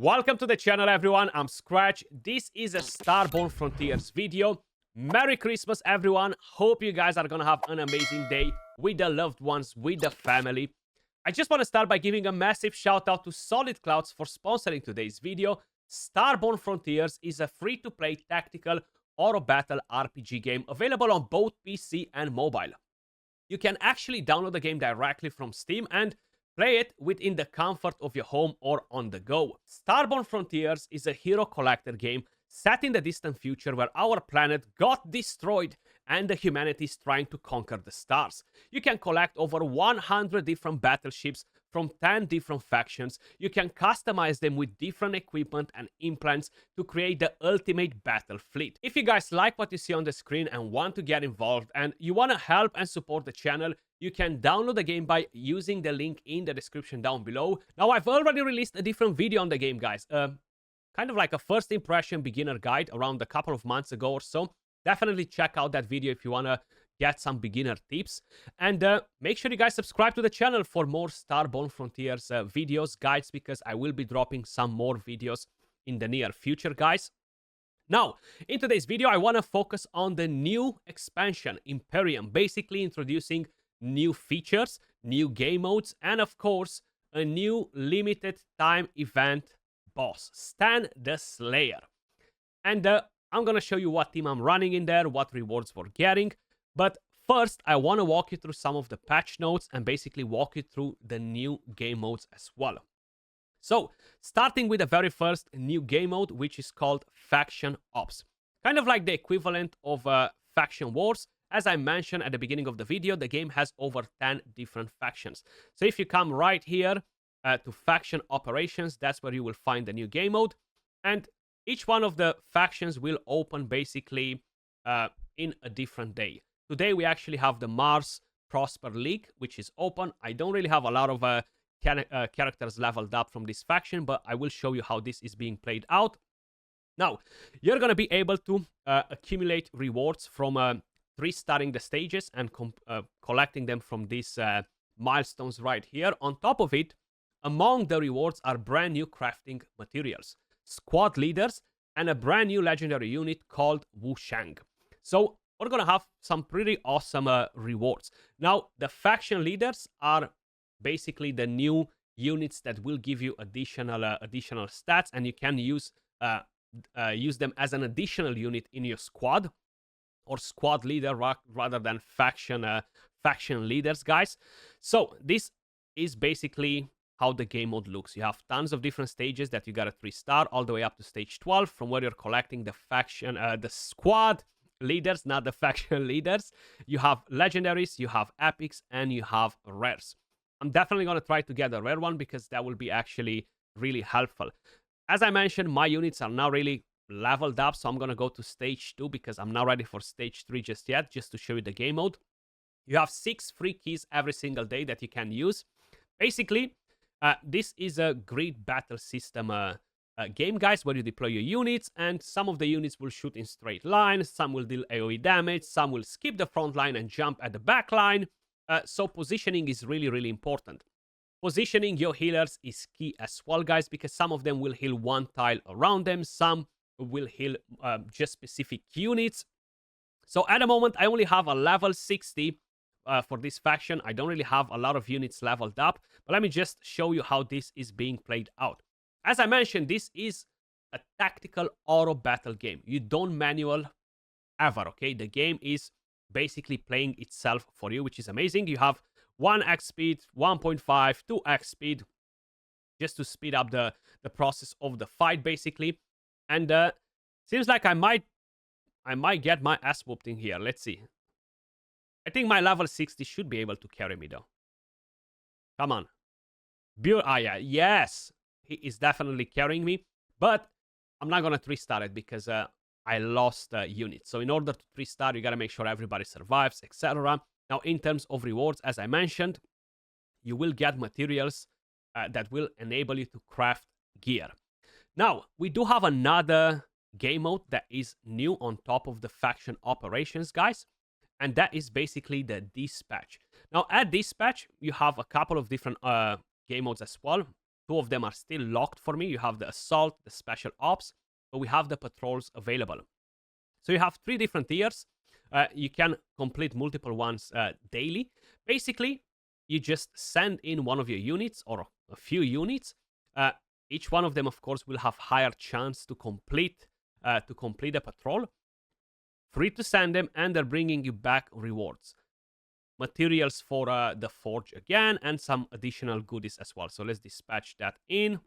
Welcome to the channel, everyone. I'm Skratch. This is a Starborne Frontiers video. Merry Christmas, everyone. Hope you guys are gonna have an amazing day with the loved ones, with the family. I just want to start by giving a massive shout out to Solid Clouds for sponsoring today's video. Starborne Frontiers is a free-to-play tactical auto battle RPG game available on both PC and mobile. You can actually download the game directly from Steam and play it within the comfort of your home or on the go. Starborne Frontiers is a hero collector game set in the distant future where our planet got destroyed and the humanity is trying to conquer the stars. You can collect over 100 different battleships from 10 different factions. You can customize them with different equipment and implants to create the ultimate battle fleet. If you guys like what you see on the screen and want to get involved and you want to help and support the channel, you can download the game by using the link in the description down below. Now, I've already released a different video on the game, guys. Kind of like a first impression beginner guide around a couple of months ago or so. Definitely check out that video if you want to get some beginner tips. And make sure you guys subscribe to the channel for more Starborne Frontiers videos, guides, because I will be dropping some more videos in the near future, guys. Now, in today's video, I want to focus on the new expansion, Imperium, basically introducing new features, new game modes, and of course, a new limited time event boss, Stan the Slayer. And I'm gonna show you what team I'm running in there, what rewards we're getting. But first, I want to walk you through some of the patch notes and basically walk you through the new game modes as well. So, starting with the very first new game mode, which is called Faction Ops. Kind of like the equivalent of Faction Wars. As I mentioned at the beginning of the video, the game has over 10 different factions. So if you come right here to Faction Operations, that's where you will find the new game mode. And each one of the factions will open basically in a different day. Today we actually have the Mars Prosper League, which is open. I don't really have a lot of characters leveled up from this faction, but I will show you how this is being played out. Now, you're going to be able to accumulate rewards from 3-starring the stages and collecting them from these milestones right here. On top of it, among the rewards are brand new crafting materials, squad leaders, and a brand new legendary unit called Wu Shang. So we're gonna have some pretty awesome rewards. Now, the faction leaders are basically the new units that will give you additional stats, and you can use them as an additional unit in your squad, or squad leader rather than faction leaders, guys. So this is basically how the game mode looks. You have tons of different stages that you gotta 3-star all the way up to stage 12, from where you're collecting the faction, the squad leaders, not the faction leaders. You have legendaries, you have epics, and you have rares. I'm definitely gonna try to get a rare one because that will be actually really helpful. As I mentioned, my units are now really leveled up, so I'm gonna go to stage 2 because I'm not ready for stage 3 just yet, just to show you the game mode. You have 6 free keys every single day that you can use. Basically, this is a grid battle system game, guys, where you deploy your units, and some of the units will shoot in straight lines, some will deal AoE damage, some will skip the front line and jump at the back line. So positioning is really, really important. Positioning your healers is key as well, guys, because some of them will heal one tile around them, some will heal just specific units. So at the moment, I only have a level 60 for this faction. I don't really have a lot of units leveled up, but let me just show you how this is being played out. As I mentioned, this is a tactical auto battle game. You don't manual ever, okay? The game is basically playing itself for you, which is amazing. You have 1x speed, 1.5, 2x speed, just to speed up the process of the fight, basically. And seems like I might get my ass whooped in here. Let's see. I think my level 60 should be able to carry me, though. Come on. Yeah, yes. He is definitely carrying me. But I'm not going to 3-star it because I lost units. So in order to 3-star, you got to make sure everybody survives, etc. Now, in terms of rewards, as I mentioned, you will get materials that will enable you to craft gear. Now, we do have another game mode that is new on top of the faction operations, guys. And that is basically the dispatch. Now, at dispatch, you have a couple of different game modes as well. two of them are still locked for me. You have the assault, the special ops, but we have the patrols available. So you have 3 different tiers. You can complete multiple ones daily. Basically, you just send in one of your units or a few units. Each one of them, of course, will have higher chance to complete a patrol. Free to send them, and they're bringing you back rewards. Materials for the forge again, and some additional goodies as well. So let's dispatch that in.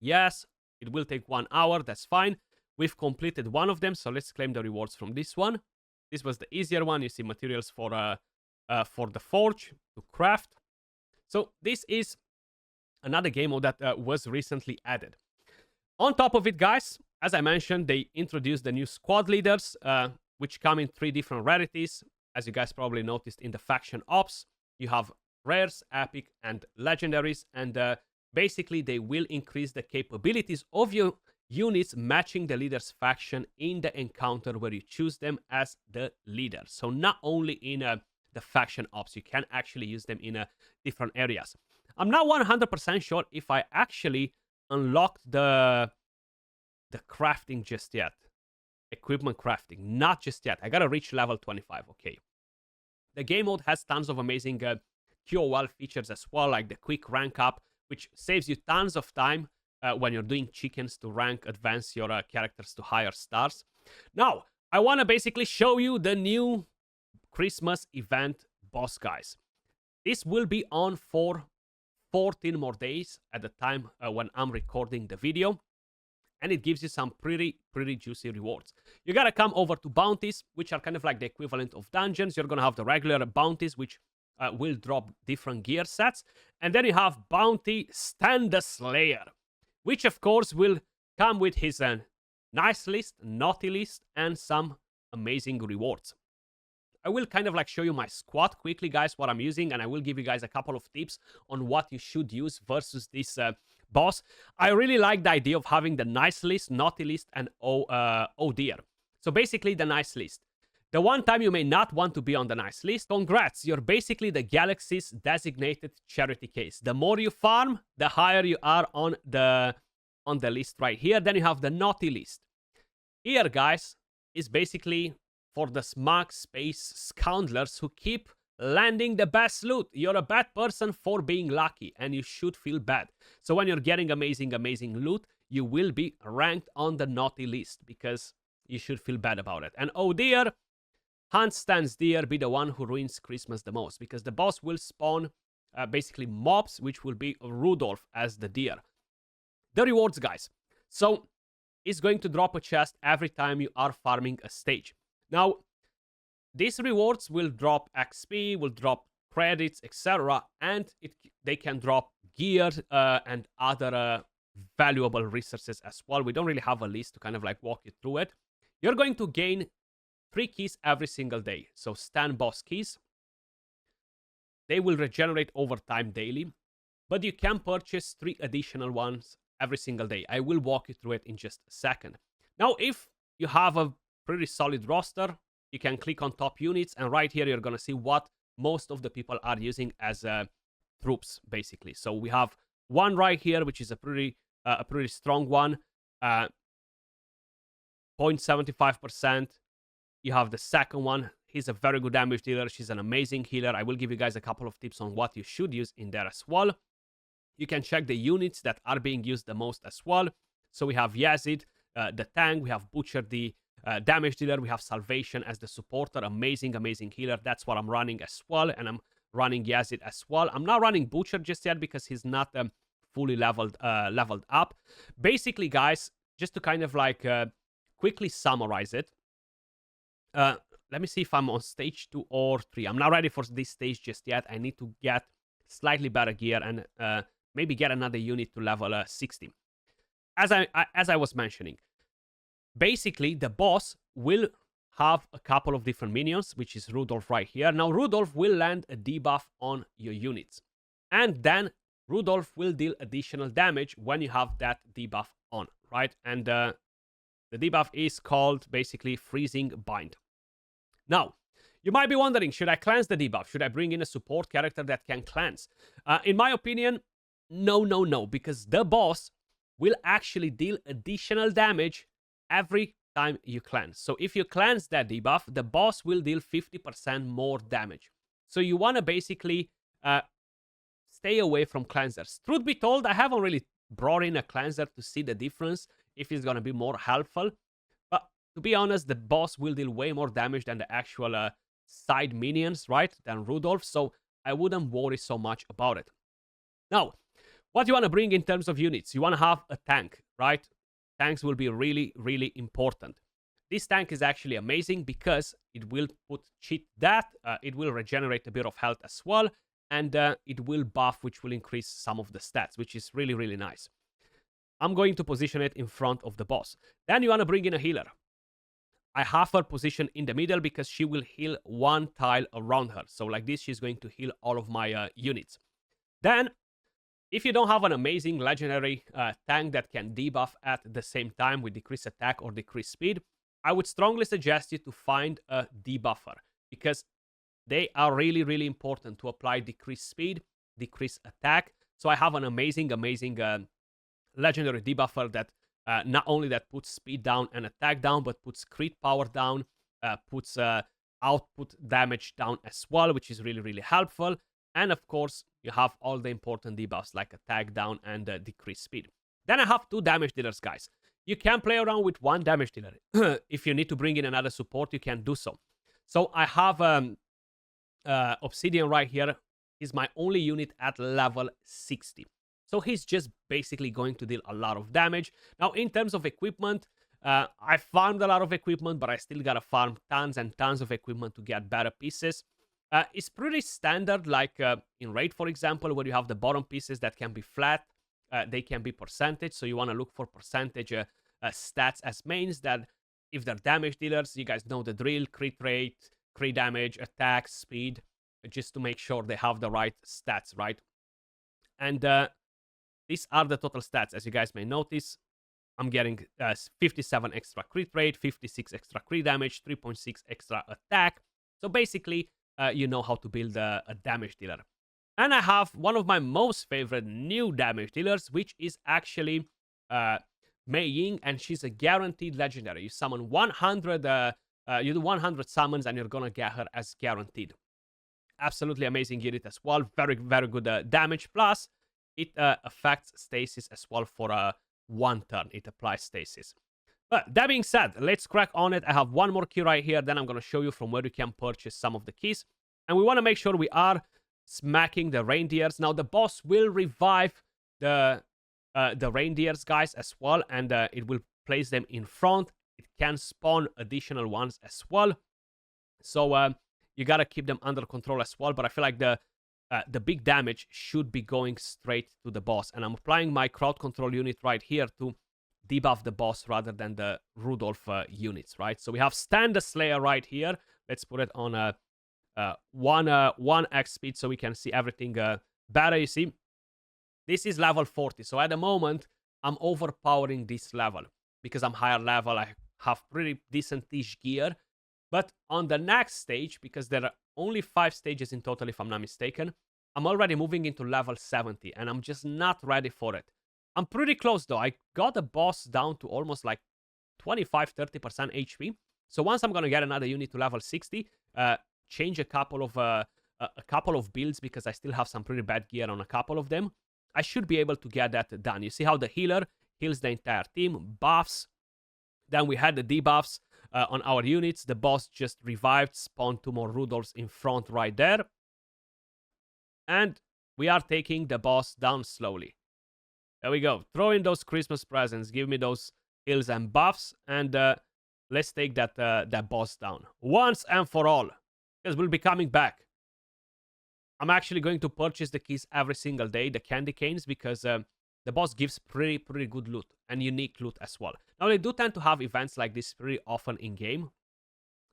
Yes, it will take 1 hour. That's fine. We've completed one of them, so let's claim the rewards from this one. This was the easier one. You see materials for the forge to craft. So this is another game mode that was recently added. On top of it, guys, as I mentioned, they introduced the new squad leaders, which come in 3 different rarities. As you guys probably noticed in the faction ops, you have rares, epic, and legendaries, and basically they will increase the capabilities of your units matching the leader's faction in the encounter where you choose them as the leader. So not only in the faction ops, you can actually use them in different areas. I'm not 100% sure if I actually unlocked the crafting just yet. Equipment crafting, not just yet. I gotta reach level 25, okay. The game mode has tons of amazing QOL features as well, like the quick rank up, which saves you tons of time when you're doing chickens to advance your characters to higher stars. Now, I want to basically show you the new Christmas event boss, guys. This will be on for 14 more days at the time when I'm recording the video. And it gives you some pretty juicy rewards. You gotta come over to bounties, which are kind of like the equivalent of dungeons. You're gonna have the regular bounties, which will drop different gear sets. And then you have Bounty Stand the Slayer, which of course will come with his nice list, naughty list, and some amazing rewards. I will kind of like show you my squad quickly, guys, what I'm using, and I will give you guys a couple of tips on what you should use versus this boss. I really like the idea of having the nice list, naughty list, and oh dear. So basically the nice list. The one time you may not want to be on the nice list, congrats, you're basically the galaxy's designated charity case. The more you farm, the higher you are on the list right here. Then you have the naughty list. Here, guys, is basically for the smug space scoundrels who keep landing the best loot. You're a bad person for being lucky, and you should feel bad. So when you're getting amazing loot, you will be ranked on the naughty list because you should feel bad about it. And oh dear, Hunt stands dear, be the one who ruins Christmas the most, because the boss will spawn basically mobs, which will be Rudolph as the deer. The rewards, guys. So it's going to drop a chest every time you are farming a stage. Now, these rewards will drop XP, will drop credits, etc. And they can drop gear and other valuable resources as well. We don't really have a list to kind of like walk you through it. You're going to gain 3 keys every single day. So stand boss keys. They will regenerate over time daily. But you can purchase 3 additional ones every single day. I will walk you through it in just a second. Now, if you have a pretty solid roster, you can click on top units, and right here you're gonna see what most of the people are using as troops, basically. So we have one right here, which is a pretty strong one, 0.75%. You have the second one. He's a very good damage dealer. She's an amazing healer. I will give you guys a couple of tips on what you should use in there as well. You can check the units that are being used the most as well. So we have Yazid, the tank. We have Butcher, the damage dealer. We have Salvation as the supporter. Amazing healer. That's what I'm running as well. And I'm running Yazid as well. I'm not running Butcher just yet because he's not fully leveled up. Basically, guys, just to kind of like quickly summarize it. Let me see if I'm on stage 2 or 3. I'm not ready for this stage just yet. I need to get slightly better gear and maybe get another unit to level 60. As I was mentioning, basically the boss will have a couple of different minions, which is Rudolph right here. Now Rudolph will land a debuff on your units, and then Rudolph will deal additional damage when you have that debuff on, right? And the debuff is called basically Freezing Bind. Now, you might be wondering, should I cleanse the debuff? Should I bring in a support character that can cleanse? In my opinion, No, no, no, because the boss will actually deal additional damage every time you cleanse. So if you cleanse that debuff, the boss will deal 50% more damage. So you want to basically stay away from cleansers. Truth be told, I haven't really brought in a cleanser to see the difference, if it's going to be more helpful. But to be honest, the boss will deal way more damage than the actual side minions, right? Than Rudolph. So I wouldn't worry so much about it. Now, what you want to bring in terms of units? You want to have a tank, right? Tanks will be really, really important. This tank is actually amazing because it will put cheat death, it will regenerate a bit of health as well, and it will buff, which will increase some of the stats, which is really, really nice. I'm going to position it in front of the boss. Then you want to bring in a healer. I have her positioned in the middle because she will heal one tile around her. So like this, she's going to heal all of my units. Then, if you don't have an amazing legendary tank that can debuff at the same time with decreased attack or decreased speed, I would strongly suggest you to find a debuffer because they are really, really important to apply decreased speed, decreased attack. So I have an amazing legendary debuffer that not only that puts speed down and attack down, but puts crit power down, puts output damage down as well, which is really, really helpful. And of course, you have all the important debuffs like attack down and decreased speed. Then I have 2 damage dealers, guys. You can play around with 1 damage dealer. If you need to bring in another support, you can do so. So I have Obsidian right here. He's my only unit at level 60. So he's just basically going to deal a lot of damage. Now, in terms of equipment, I farmed a lot of equipment, but I still gotta farm tons and tons of equipment to get better pieces. It's pretty standard, like in Raid, for example, where you have the bottom pieces that can be flat. They can be percentage, so you want to look for percentage stats as mains that if they're damage dealers, you guys know the drill, crit rate, crit damage, attack, speed, just to make sure they have the right stats, right? And these are the total stats. As you guys may notice, I'm getting 57 extra crit rate, 56 extra crit damage, 3.6 extra attack. So basically, you know how to build a damage dealer. And I have one of my most favorite new damage dealers, which is actually Mei Ying, and she's a guaranteed legendary. You summon 100, you do 100 summons, and you're gonna get her as guaranteed. Absolutely amazing unit as well. Very, very good damage. Plus, it affects stasis as well for 1 turn. It applies stasis. But that being said, let's crack on it. I have one more key right here. Then I'm going to show you from where you can purchase some of the keys. And we want to make sure we are smacking the reindeers. Now, the boss will revive the reindeers, guys, as well. And it will place them in front. It can spawn additional ones as well. So you got to keep them under control as well. But I feel like the big damage should be going straight to the boss. And I'm applying my crowd control unit right here to debuff the boss rather than the Rudolph units, right? So we have Stand the Slayer right here. Let's put it on a 1x speed so we can see everything better, you see. This is level 40. So at the moment, I'm overpowering this level because I'm higher level. I have pretty decent-ish gear. But on the next stage, because there are only 5 stages in total, if I'm not mistaken, I'm already moving into level 70, and I'm just not ready for it. I'm pretty close, though. I got the boss down to almost like 25-30% HP. So once I'm going to get another unit to level 60, change a couple of builds because I still have some pretty bad gear on a couple of them, I should be able to get that done. You see how the healer heals the entire team, buffs. Then we had the debuffs on our units. The boss just revived, spawned 2 more Rudolphs in front right there. And we are taking the boss down slowly. There we go. Throw in those Christmas presents. Give me those heals and buffs. And let's take that boss down. Once and for all. Because we'll be coming back. I'm actually going to purchase the keys every single day. The candy canes. Because the boss gives pretty good loot. And unique loot as well. Now they do tend to have events like this pretty often in game.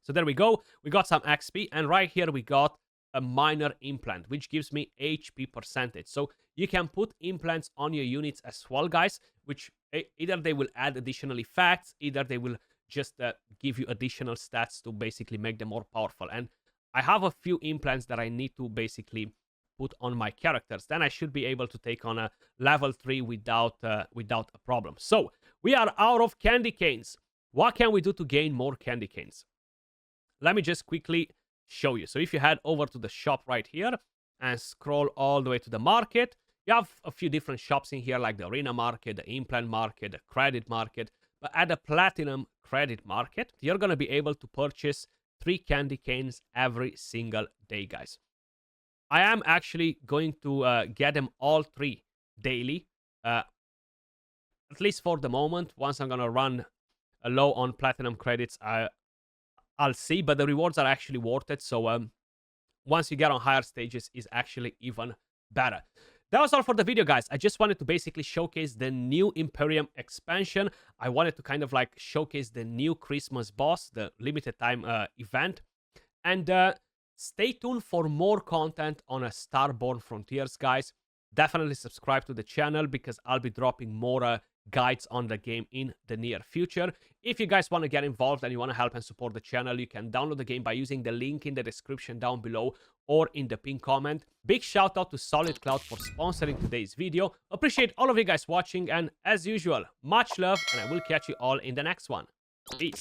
So there we go. We got some XP. And right here we got a minor implant, which gives me HP percentage. So you can put implants on your units as well, guys, which either they will add additional effects, either they will just give you additional stats to basically make them more powerful. And I have a few implants that I need to basically put on my characters. Then I should be able to take on a level 3 without a problem. So we are out of candy canes. What can we do to gain more candy canes? Let me just quickly show you. So if you head over to the shop right here and scroll all the way to the market, you have a few different shops in here, like the arena market, the implant market, the credit market. But at the platinum credit market, you're going to be able to purchase 3 candy canes every single day, guys. I am actually going to get them all 3 daily, at least for the moment. Once I'm going to run low on platinum credits, I'll see, but the rewards are actually worth it. So once you get on higher stages, is actually even better. That was all for the video, guys. I just wanted to basically showcase the new Imperium expansion. I wanted to kind of like showcase the new Christmas boss, the limited time event. And stay tuned for more content on a Starborne Frontiers, guys. Definitely subscribe to the channel because I'll be dropping more guides on the game in the near future. If you guys want to get involved and you want to help and support the channel, you can download the game by using the link in the description down below or in the pinned comment. Big shout out to Solid Cloud for sponsoring today's video. Appreciate all of you guys watching, and as usual, much love, and I will catch you all in the next one. Peace.